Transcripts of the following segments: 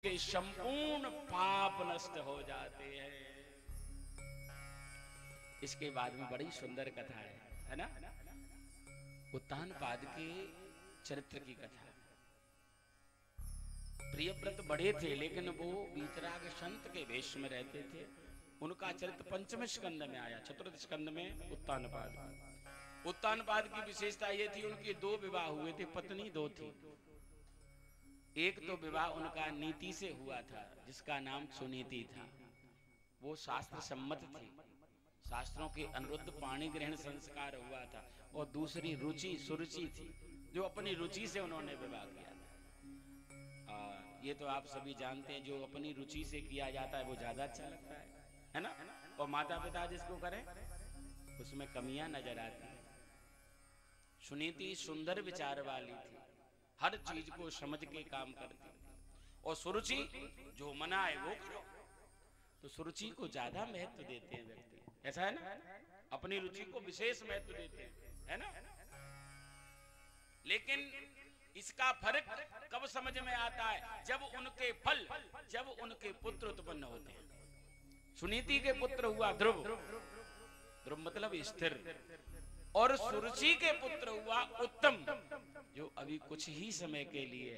के संपूर्ण पाप नष्ट हो जाते हैं। इसके बाद में बड़ी सुंदर कथा है ना, उत्तानपाद के चरित्र की कथा। प्रियव्रत बड़े थे लेकिन वो वीतराग संत के वेश में रहते थे। उनका चरित्र पंचम स्कंद में आया, चतुर्थ स्कंद में उत्तानपाद। उत्तानपाद की विशेषता ये थी, उनके दो विवाह हुए थे, पत्नी दो थी। एक तो विवाह उनका नीति से हुआ था जिसका नाम सुनीति था, वो शास्त्र सम्मत थी, शास्त्रों के अनुरुद्ध पाणी ग्रहण संस्कार हुआ था। और दूसरी रुचि सुरुचि थी, जो अपनी रुचि से उन्होंने विवाह किया था। ये तो आप सभी जानते हैं, जो अपनी रुचि से किया जाता है वो ज्यादा अच्छा लगता है ना। और माता पिता जिसको करें उसमें कमियां नजर आती हैं। सुनीति सुंदर विचार वाली थी, हर चीज को समझ के काम करती थी। और सुरुचि जो मना है वो करो, तो सुरुचि को ज्यादा महत्व देते हैं व्यक्ति, ऐसा है ना, अपनी रुचि को विशेष महत्व देते हैं, है ना। लेकिन इसका फर्क कब समझ में आता है, जब उनके फल, जब उनके पुत्र उत्पन्न होते हैं। सुनीति के पुत्र हुआ ध्रुव, ध्रुव मतलब स्थिर, और सुरुचि के पुत्र हुआ उत्तम, जो अभी कुछ ही समय के लिए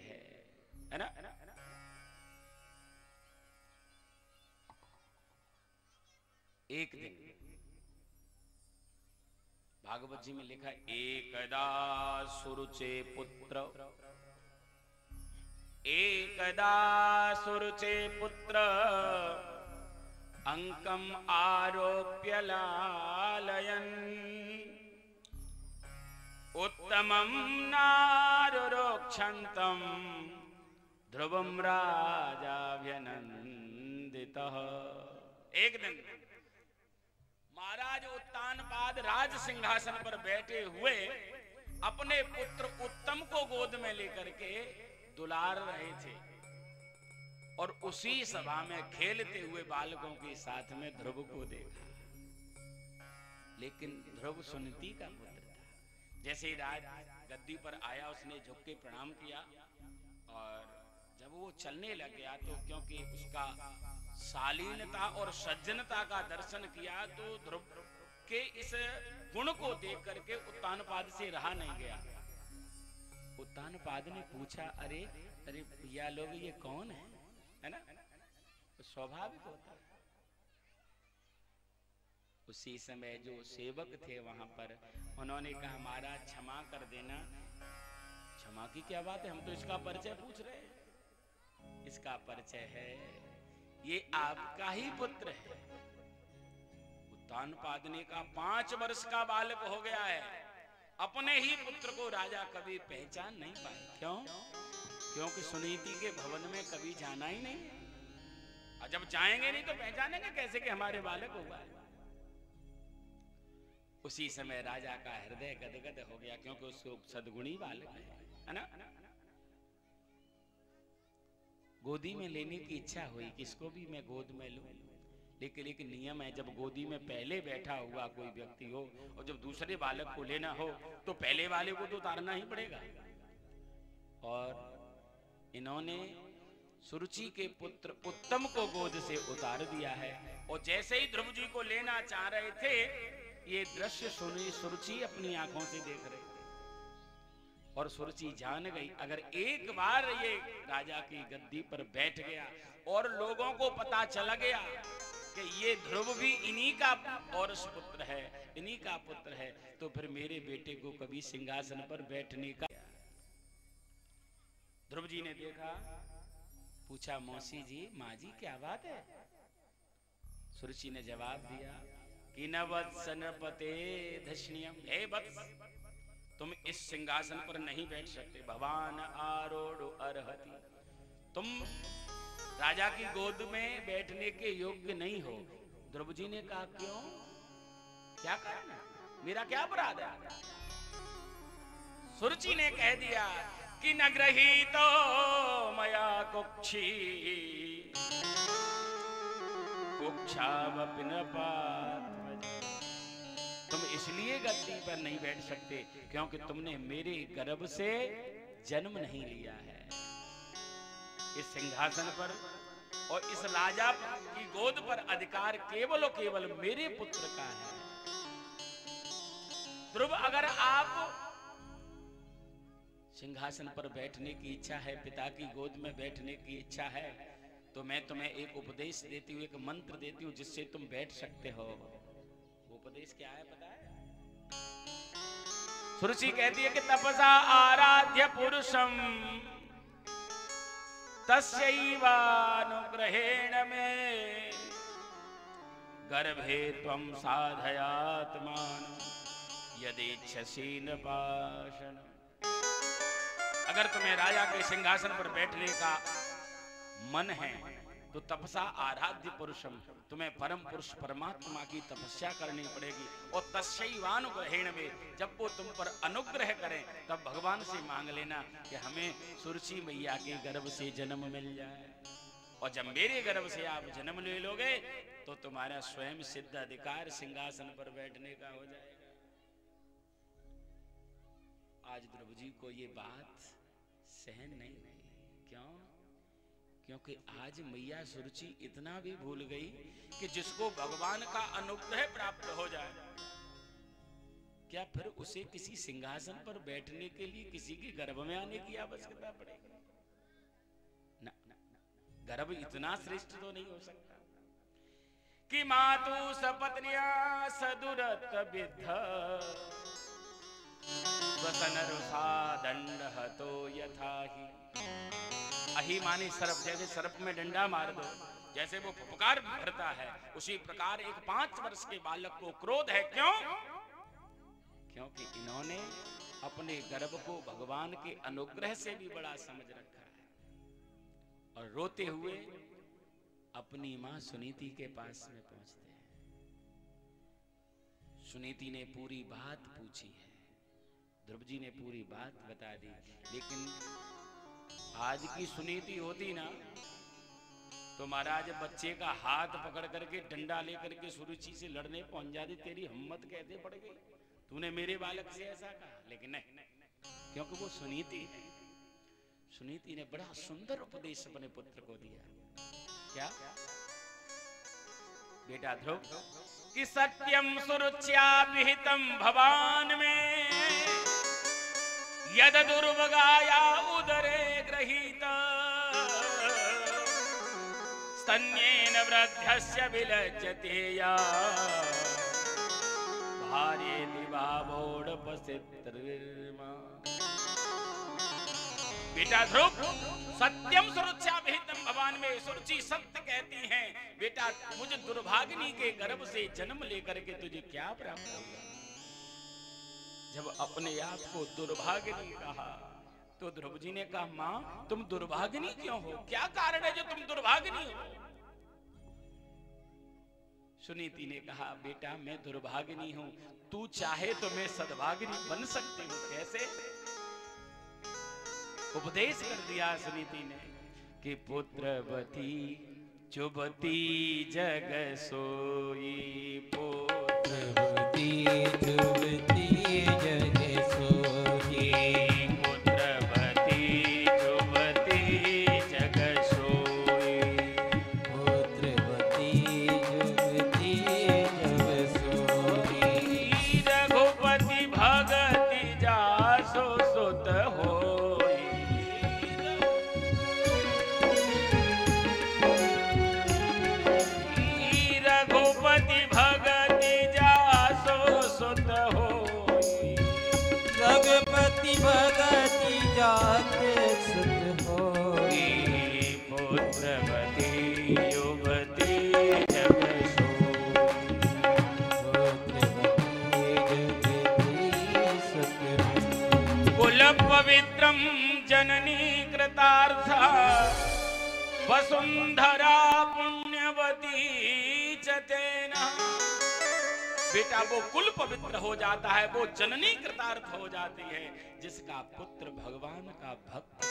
है ना। एक दिन भागवत जी में लिखा, एकदा सुरुचे पुत्र, एकदा सुरुचे पुत्र अंकम आरोप्य लालयन् उत्तमं नारुरोक्षन्तम् ध्रुवं राजाभ्यनन्दितः। एक दिन महाराज उत्तानपाद राज सिंहासन पर बैठे हुए अपने पुत्र उत्तम को गोद में लेकर के दुलार रहे थे, और उसी सभा में खेलते हुए बालकों के साथ में ध्रुव को देखा। लेकिन ध्रुव सुनीति का पुत्र था। जैसे ही राज गद्दी पर आया उसने झुक के प्रणाम किया, और जब वो चलने लग गया तो क्योंकि उसका शालीनता और सज्जनता का दर्शन किया, तो ध्रुव के इस गुण को देख करके उत्तानपाद से रहा नहीं गया। उत्तानपाद ने पूछा, अरे अरे भैया लोग ये कौन है ना, तो स्वाभाविक होता है। उसी समय जो सेवक थे वहां पर, उन्होंने कहा, महाराज क्षमा कर देना। क्षमा की क्या बात है, हम तो इसका परिचय पूछ रहे हैं। इसका परिचय है, ये आपका ही पुत्र है। उत्तानपाद ने कहा, 5 वर्ष का बालक हो गया है, अपने ही पुत्र को राजा कभी पहचान नहीं पाए। क्यों? क्योंकि सुनीति के भवन में कभी जाना ही नहीं, और जब जाएंगे नहीं तो पहचानेंगे कैसे कि हमारे बालक हुआ है। उसी समय राजा का हृदय गदगद हो गया, क्योंकि उसको सद्गुणी बालक है ना। गोदी में लेने की इच्छा हुई, किसको भी मैं गोद में लूं, लेकिन एक नियम है, जब गोदी में पहले बैठा हुआ कोई व्यक्ति हो और जब दूसरे बालक को लेना हो तो पहले वाले को तो उतारना ही पड़ेगा। और इन्होंने सुरुचि के पुत्र उत्तम को गोद से उतार दिया है। और जैसे ही ध्रुव जी को लेना चाह रहे थे, ये दृश्य सुनी सुरुचि अपनी आंखों से देख रहे थे, और सुरुचि जान गई, अगर एक बार ये राजा की गद्दी पर बैठ गया और लोगों को पता चला गया कि ये ध्रुव भी इन्हीं का औरस पुत्र है, इन्हीं का पुत्र है, तो फिर मेरे बेटे को कभी सिंहासन पर बैठने का। ध्रुव जी ने देखा, पूछा, मौसी जी, माँ जी क्या बात है। सुरुचि ने जवाब दिया कि न वत्सन पते धशनियम, हे वत्स, तुम इस सिंहासन पर नहीं बैठ सकते, भवान आरोढ़ अर्हति, तुम राजा की गोद में बैठने के योग्य नहीं हो। ध्रुव जी ने कहा, क्यों, क्या कारण है, मेरा क्या अपराध है। सुरुचि ने कह दिया कि न गृहीतो मया कुक्षी कुक्षावपि न पात्रम्, तुम इसलिए गद्दी पर नहीं बैठ सकते क्योंकि तुमने मेरे गर्भ से जन्म नहीं लिया है। इस सिंहासन पर और इस राजा की गोद पर अधिकार केवल और केवल मेरे पुत्र का है। ध्रुव, अगर आप सिंहासन पर बैठने की इच्छा है, पिता की गोद में बैठने की इच्छा है, तो मैं तुम्हें एक उपदेश देती हूँ, एक मंत्र देती हूँ जिससे तुम बैठ सकते हो। वो उपदेश क्या है पता है? सुरुचि कहती है कि तपसा आराध्य पुरुषम तस्यैवानुग्रहेण में गर्भे त्वं साधयात्मानं यदेच्छसि न पाषाणम्। अगर तुम्हें राजा के सिंहासन पर बैठने का मन है तो तपसा आराध्य पुरुषम, तुम्हें परम पुरुष परमात्मा की तपस्या करनी पड़ेगी। और तस्यैवानुग्रहेण में, जब वो तुम पर अनुग्रह करें तब भगवान से मांग लेना कि हमें सुरुचि मैया के गर्भ से जन्म मिल जाए। और जब मेरे गर्भ से आप जन्म ले लोगे तो तुम्हारा स्वयं सिद्ध अधिकार सिंहासन पर बैठने का हो जाएगा। आज ध्रुव जी को ये बात सहन नहीं हुई। क्यों? क्योंकि आज मैया सुरुचि इतना भी भूल गई कि जिसको भगवान का अनुग्रह प्राप्त हो जाए, क्या फिर उसे किसी सिंहासन पर बैठने के लिए किसी के गर्भ में आने की आवश्यकता पड़ेगी? ना, गर्भ इतना श्रेष्ठ तो नहीं हो सकता कि मातु सपत्न्या सदुरत विद्ध स्वसनरुषा दंड हतो यथा ही। अही माने सर्प, जैसे सर्प में डंडा मार दो, जैसे वो फुफकार भरता है, उसी प्रकार एक 5 वर्ष के बालक को क्रोध है। क्यों? क्योंकि इन्होंने अपने गर्भ को भगवान के अनुग्रह से भी बड़ा समझ रखा है। और रोते हुए अपनी मां सुनीति के पास में पहुंचते हैं। सुनीति ने पूरी बात पूछी है, ध्रुव जी ने पूरी बात बता दी। लेकिन आज की सुनीति होती ना तो महाराज बच्चे का हाथ पकड़ करके डंडा लेकर के सुरुचि से लड़ने पहुंच जाती। तेरी हिम्मत कैसे पड़ गई, तूने मेरे बालक से ऐसा कहा? लेकिन नहीं, क्योंकि वो सुनीति है। सुनीति ने बड़ा सुंदर उपदेश अपने पुत्र को दिया। क्या? बेटा ध्रुव, कि सत्यम सुरुच्या विहितम भवान में यद दुर्भगाया उदरे गृहीत स्तन्येन वृद्धस्य विलज्जते या भार्येति भावोडपसित्रमा। बेटा ध्रुव, सत्यम सुरुच्या विहितम भवान में सुरुचि सत्य कहती हैं। बेटा, मुझे दुर्भागिनी के गर्भ से जन्म लेकर के तुझे क्या प्राप्त होगा? जब अपने आप को दुर्भागिनी कहा तो ध्रुव जी ने कहा, मां तुम दुर्भागिनी क्यों हो? क्या कारण है जो तुम दुर्भागिनी हो? सुनीति ने कहा, बेटा मैं दुर्भागिनी हूं, तू चाहे तो मैं सद्भागिनी बन सकती हूं। कैसे? उपदेश कर दिया सुनीति ने कि पुत्रवती चुबती जग सोई, पुत्रवती चुबती जग सोई, पुत्रवती चुबती जग सोई, पुत्रवती चुबती जग सोई, रघुपति भगति जासो सुत होई, रघुपति भगति जासो सुत होई, रघुपति भगति जाते सुत होई, पुत्रवती युवती जग सोई, पुत्रवती युवती सुत होई, कुल पवित्रम जननी कृतार्था वसुंधरा पुण्यवती चतेना। बेटा वो कुल पवित्र हो जाता है, वो जननी कृतार्थ हो जाती है जिसका पुत्र भगवान का भक्त।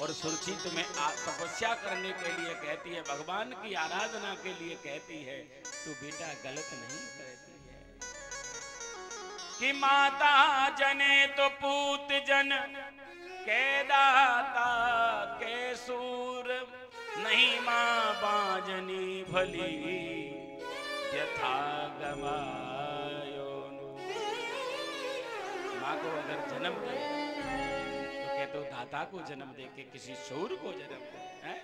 और सुरुचि तुम्हें तपस्या करने के लिए कहती है, भगवान की आराधना के लिए कहती है, तो बेटा गलत नहीं कहती है कि माता जने तो पूत जन के दाता के सूर नहीं मां बाजनी भली यथा गवायो। मां को अगर जन्म दे तो कहते दाता को जन्म दे के किसी सूर को जन्म दे, है?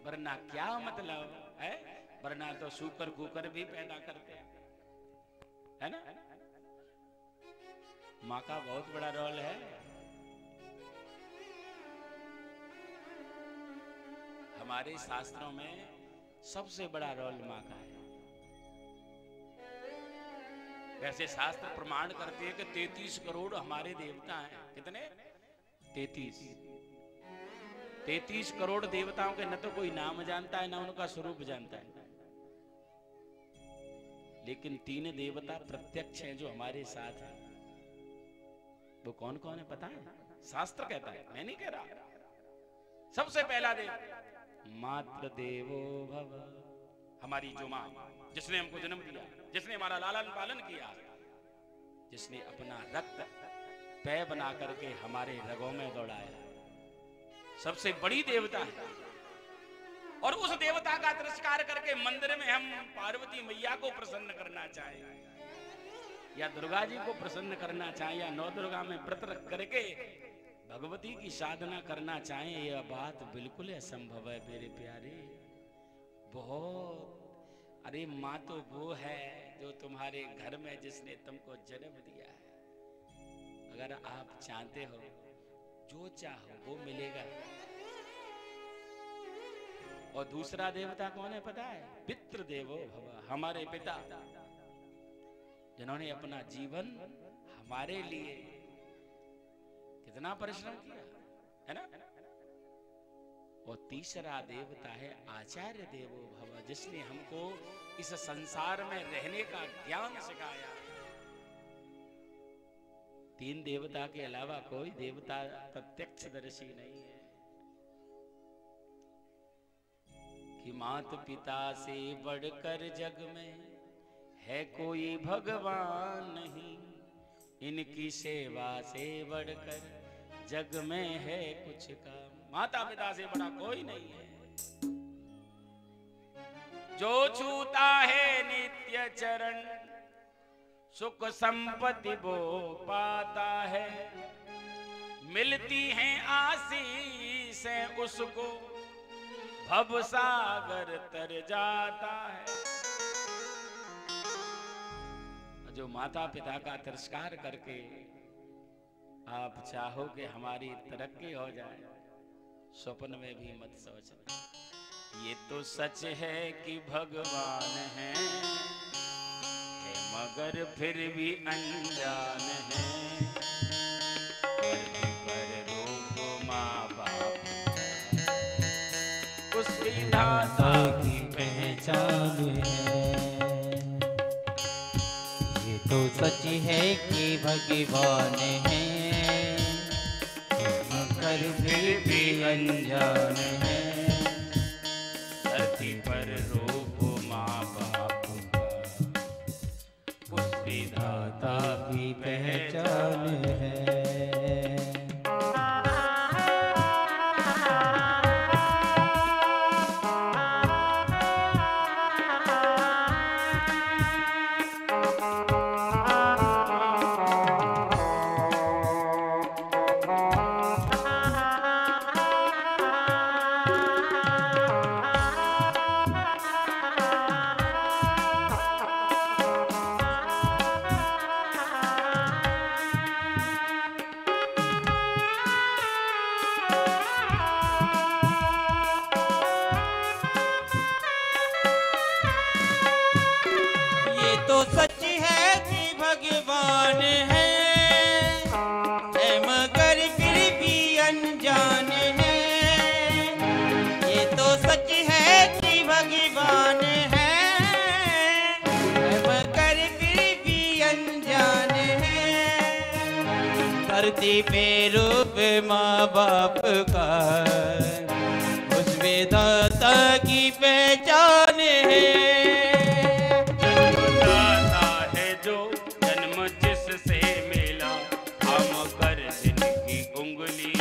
वरना क्या मतलब है? वरना तो सूकर कुकर भी पैदा करते हैं, है ना? माँ का बहुत बड़ा रोल है। हमारे शास्त्रों में सबसे बड़ा रोल माँ का है। वैसे शास्त्र प्रमाण करते हैं कि 33 करोड़ हमारे देवता हैं। कितने? 33 करोड़ देवताओं के न तो कोई नाम जानता है, न उनका स्वरूप जानता है। लेकिन 3 देवता प्रत्यक्ष हैं जो हमारे साथ हैं। वो कौन कौन है पता है? शास्त्र कहता है, मैं नहीं कह रहा। सबसे पहला देव मातृ देवो भव, हमारी जो मां, जिसने हमको जन्म दिया, जिसने हमारा लालन पालन किया, जिसने अपना रक्त पेय बना करके हमारे रगों में दौड़ाया, सबसे बड़ी देवता है। और उस देवता का तिरस्कार करके मंदिर में हम पार्वती मैया को प्रसन्न करना चाहें या दुर्गा जी को प्रसन्न करना चाहें या नौ दुर्गा में व्रत रख करके भगवती की साधना करना चाहें, यह बात बिल्कुल असंभव है मेरे प्यारे। बहुत, अरे माँ तो वो है जो तुम्हारे घर में जिसने तुमको जन्म दिया है। अगर आप चाहते हो जो चाहो वो मिलेगा। और दूसरा देवता कौन है पता है? पितृ देवो भव, हमारे पिता, जिन्होंने अपना जीवन हमारे लिए कितना परिश्रम किया, है ना? और तीसरा देवता है आचार्य देवो भव, जिसने हमको इस संसार में रहने का ज्ञान सिखाया। 3 देवता के अलावा कोई देवता प्रत्यक्षदर्शी नहीं है। कि मात पिता से बढ़कर जग में है कोई भगवान नहीं, इनकी सेवा से बढ़कर जग में है कुछ काम। माता पिता से बड़ा कोई नहीं है। जो छूता है नित्य चरण सुख संपत्ति वो पाता है, मिलती हैं आशीषें उसको भव सागर तर जाता है। जो माता पिता का तिरस्कार करके आप चाहो कि हमारी तरक्की हो जाए, स्वप्न में भी मत सोचना। ये तो सच है कि भगवान है मगर फिर भी अनजान है। पर रूप माँ बाप उसकी दाता की पहचान है। ये तो सच है कि भगवान है मगर फिर भी अनजान है। धरती पर रूप माँ बाप का उसकी दाता की पहचान है। सच है कि भगवान है मगर फिर भी अनजान है। ये तो सच है कि भगवान है मगर फिर भी अनजान है। धरती पे रूप माँ बाप का उस विधाता की पहचान है। जन्म जिससे मिला हम कर जिनकी उंगली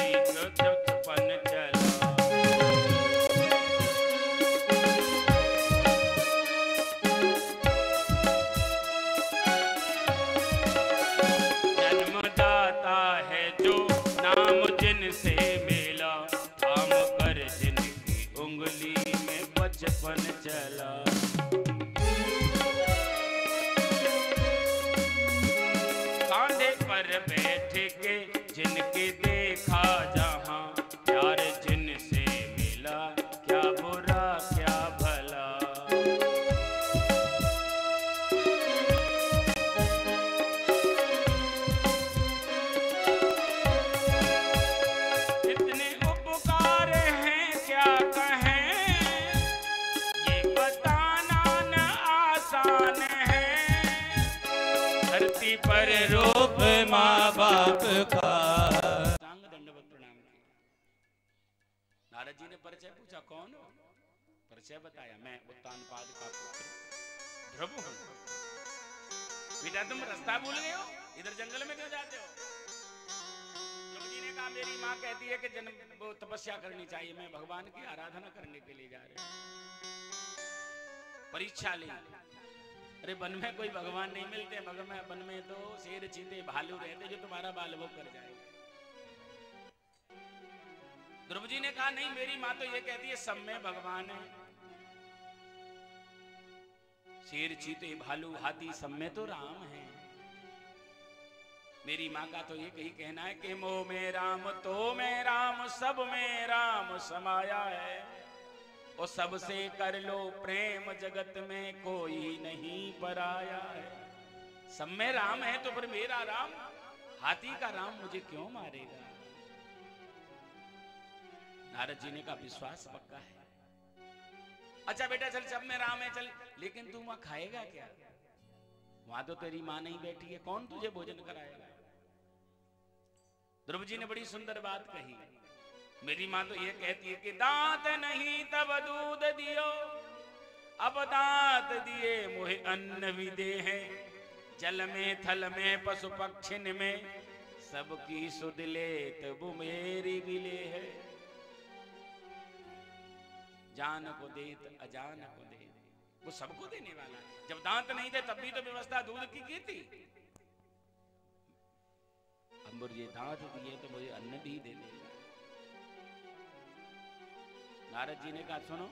पर रूप माँ बाप का। सांग दंडवत प्रणाम किया। नारद जी ने परिचय पूछा, कौन हो? परिचय बताया, मैं उत्तानपाद का पुत्र ध्रुव हूं। बेटा तुम रास्ता भूल गए हो, इधर जंगल में क्यों जाते हो? ध्रुव जी ने कहा, मेरी माँ कहती है कि जन्म वो तपस्या करनी चाहिए, मैं भगवान की आराधना करने के लिए जा रहे हूं, परीक्षा ले। अरे वन में कोई भगवान नहीं मिलते, वन में तो शेर चीते भालू रहते जो तुम्हारा बाल वो कर जाएंगे। ध्रुव जी ने कहा, नहीं मेरी माँ तो ये कहती है सब में भगवान है, शेर चीते भालू हाथी सब में तो राम है। मेरी माँ का तो ये कही कहना है कि मोह में राम तो में राम सब में राम समाया है, और सबसे कर लो प्रेम जगत में कोई नहीं पराया है। सब में राम है तो फिर मेरा राम, हाथी का राम मुझे क्यों मारेगा? नारद जी ने कहा, विश्वास पक्का है। अच्छा बेटा चल, सब में राम है चल, लेकिन तू वहां खाएगा क्या? वहां तो तेरी माँ नहीं बैठी है, कौन तुझे भोजन कराएगा? ध्रुव जी ने बड़ी सुंदर बात कही। मेरी माँ तो ये कहती है कि दांत नहीं तब दूध दियो, अब दांत दिए मोहे अन्न भी दे हैं, जल में थल में पशु पक्षिन में सबकी सुध ले तब मेरी भी ले है। जान को दे अजान को दे, वो सबको देने वाला। जब दांत नहीं थे तब भी तो व्यवस्था दूध की थी। अब ये दांत दिए तो मुझे अन्न भी दे देगा। नारद जी ने कहा, सुनो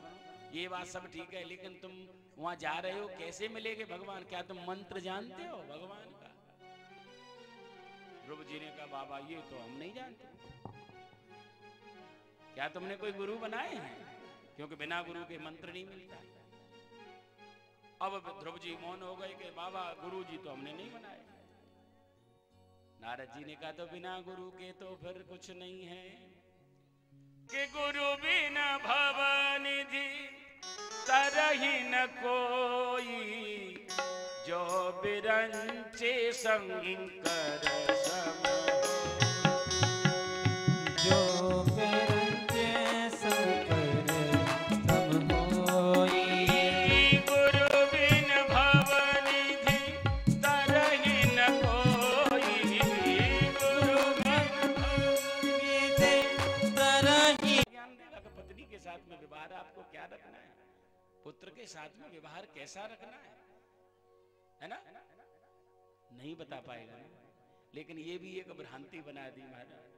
ये बात सब ठीक है, लेकिन तुम वहां जा रहे हो, कैसे मिलेंगे भगवान? क्या तुम मंत्र जानते हो भगवान का? ध्रुव जी ने कहा, बाबा ये तो हम नहीं जानते। क्या तुमने कोई गुरु बनाए हैं? क्योंकि बिना गुरु के मंत्र नहीं मिलता। अब ध्रुव जी मौन हो गए कि बाबा गुरु जी तो हमने नहीं बनाए। नारद जी ने कहा, तो बिना गुरु के तो फिर कुछ नहीं है, कि गुरु बिना भवनिधि तरहि न कोई, जो बिरंचे शंकर सम, जो बिरंचे शंकर सम होई। गुरु बिन भवनिधि तरहि न कोई, गुरु बिन भवनिधि तरहि। पत्नी के साथ में व्यवहार आपको क्या रखना है, पुत्र के साथ में व्यवहार कैसा रखना है ना? नहीं बता पाएगा ना? लेकिन ये भी एक भ्रांति बना दी महाराज।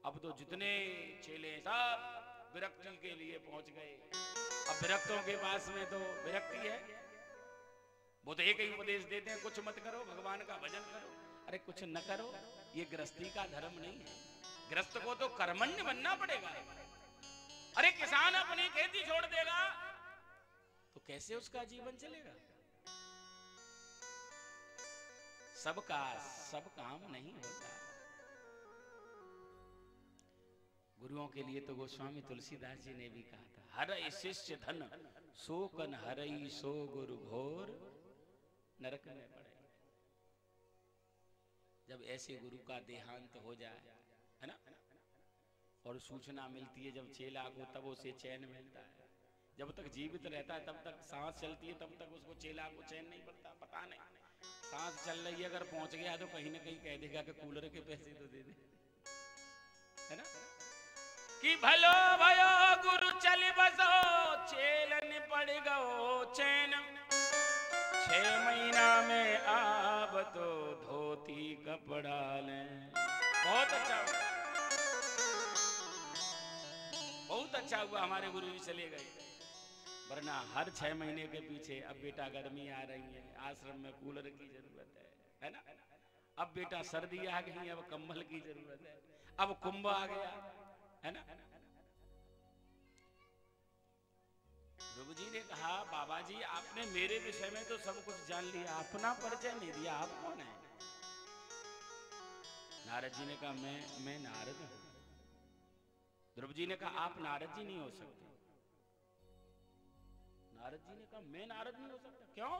अब तो जितने चेले सब विरक्ति के लिए पहुंच गए। अब विरक्तों के पास में तो विरक्ति है, वो तो एक ही उपदेश देते हैं, कुछ मत करो, भगवान का भजन करो। अरे कुछ न करो, ये गृहस्थी का धर्म नहीं है। गृहस्थ को तो कर्मण्य बनना पड़ेगा। अरे किसान अपनी खेती छोड़ देगा तो कैसे उसका जीवन चलेगा? सबका सब काम नहीं होता। गुरुओं के लिए तो गोस्वामी तुलसीदास जी ने भी कहा था, हर शिष्य धन सो कन हरई सो गुरु घोर नरक में पड़े। जब ऐसे गुरु का देहांत हो जाए, है ना, और सूचना मिलती है जब चेला को, तब उसे चैन मिलता है। जब तक जीवित रहता है, तब तक सांस चलती है, तब तक उसको चेला को चैन नहीं पड़ता। पता नहीं सांस चल रही है, अगर पहुंच गया तो कहीं ना कहीं कह देगा कि कूलर के पैसे तो दे दे, है ना? कि भलो भयो गुरु चल बसो, चेलन पड़ गो चैन, 6 महीना में आब तो धोती कपड़ा ले। बहुत अच्छा हुआ, बहुत अच्छा हुआ हमारे गुरु जी चले गए, वरना हर 6 महीने के पीछे अब बेटा गर्मी आ रही है, आश्रम में कूलर की जरूरत है ना? अब बेटा सर्दी आ गई, अब कंबल की जरूरत है, अब कुंभ आ गया, है ना? ध्रुव जी ने कहा, बाबा जी आपने मेरे विषय में तो सब कुछ जान लिया, अपना परिचय नहीं दिया, आप कौन है? नारद जी ने कहा, मैं नारद हूं। ध्रुव जी ने कहा, आप नारद जी नहीं हो सकते। नारद जी ने कहा, मैं नारद नहीं हो सकता। क्यों?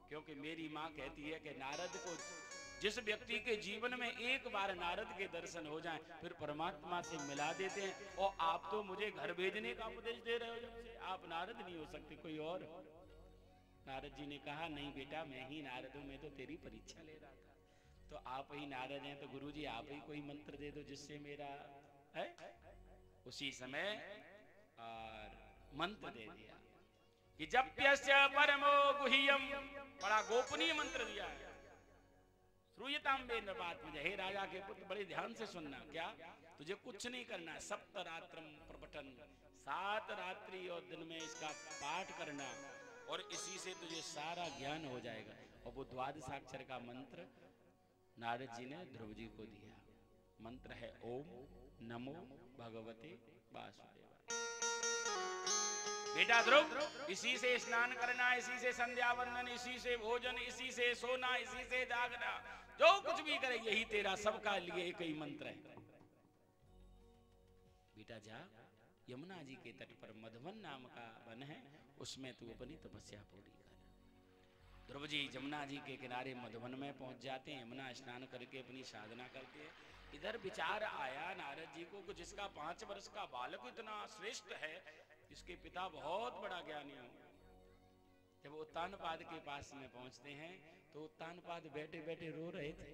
क्योंकि मेरी माँ कहती है कि नारद को जिस व्यक्ति के जीवन में एक बार नारद के दर्शन हो जाएं, फिर परमात्मा से मिला देते हैं। और आप तो मुझे घर भेजने का उपदेश दे रहे हो, जब से आप नारद नहीं हो सकते, कोई और। नारद जी ने कहा नहीं बेटा, मैं ही नारद हूं, मैं तो तेरी परीक्षा ले रहा था। तो आप ही नारद हैं, तो गुरुजी आप ही कोई मंत्र दे दो जिससे मेरा है। उसी समय और मंत्र दे दिया कि जप्यस्य परमो गुह्यम, बड़ा गोपनीय मंत्र दिया है। श्रूयताम्बे नृपात में, हे राजा के पुत्र बड़े ध्यान से सुनना। क्या? तुझे कुछ नहीं करना है, सप्तरात्रम प्रपठन, 7 रात्रि और दिन में इसका पाठ करना, और इसी से तुझे सारा ज्ञान हो जाएगा। और वो द्वादशाक्षर का मंत्र नारद जी ने ध्रुव जी को दिया। मंत्र है ओम नमो भगवते वासुदेवाय। बेटा ध्रुव, इसी से स्नान करना, इसी से संध्या वंदन, इसी से भोजन, इसी से सोना, इसी से जागना, जो कुछ भी करे यही तेरा सबका लिए एक ही मंत्र है। बेटा जा, यमुना जी के तट पर मधुवन नाम का वन है, उसमें तू अपनी तपस्या पूरी कर। ध्रुव जी यमुना जी के किनारे मधुवन में पहुंच जाते हैं, यमुना स्नान करके अपनी साधना करते हैं। इधर विचार आया नारद जी को कि जिसका 5 वर्ष का बालक इतना श्रेष्ठ है, इसके पिता बहुत बड़ा ज्ञानी हो। जब उत्तानपाद के पास में पहुंचते हैं तो उत्तानपाद बैठे बैठे रो रहे थे।